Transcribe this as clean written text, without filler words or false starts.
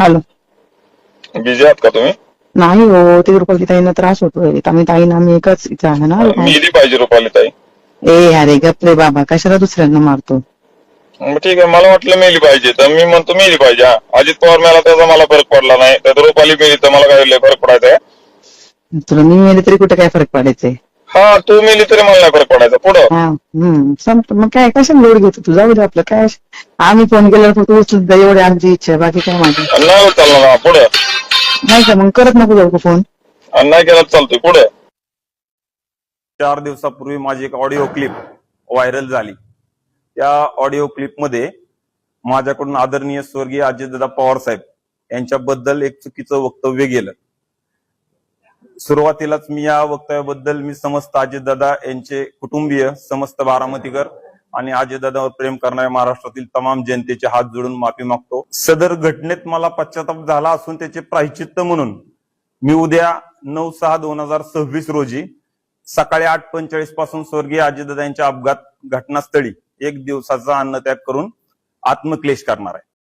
Hello. Busy आहात का तुम्ही? नाही हो, ते रुपाली ताईंना त्रास होतोय. आम्ही ताईंना आम्ही एकच इथे आहे ना. मिली पाहिजे रुपाली ताई. अरे गप रे बाबा, कशाला दुसऱ्यांना मारतो. मग ठीक आहे, मला वाटलं मेली पाहिजे तर मी म्हणतो मेली पाहिजे. हा, अजित पवार मेला त्याचा मला फरक पडला नाही, तर रुपाली मेली तर मला काय फरक पडायचा आहे? तुला मी मेले तरी कुठे काय फरक पडायचंय. हा, तू मेली तरी मला नाही फरक पडायचा. पुढं संपत. मग काय कशाला लोड घेतो तू, जाऊ दे आपलं काय. आम्ही फोन केल्यावर फक्त उचलून द्या, एवढी आमची इच्छा आहे, बाकी काय माझी नाही चालणार ना. पुढं नाही का, मग करत नको जाऊ का फोन. नाही केला चालतोय. पुढे 4 दिवसापूर्वी माझी एक ऑडिओ क्लिप व्हायरल झाली. त्या ऑडिओ क्लिप मध्ये माझ्याकडून आदरणीय स्वर्गीय अजितदादा पवार साहेब यांच्याबद्दल एक चुकीचं वक्तव्य गेलं. सुरुवातीलाच मी या वक्तव्याबद्दल मी समस्त अजितदादा यांचे कुटुंबीय, समस्त बारामतीकर आणि अजितदादावर प्रेम करणाऱ्या महाराष्ट्रातील तमाम जनतेचे हात जोडून माफी मागतो. सदर घटनेत मला पश्चाताप झाला असून त्याचे प्रायश्चित्त म्हणून मी उद्या 9/6/2026 रोजी सकाळी 8:45 पासून स्वर्गीय अजितदादा यांच्या अपघात घटनास्थळी 1 दिवसाचा अन्नत्याग करून आत्मक्लेश करणार आहे.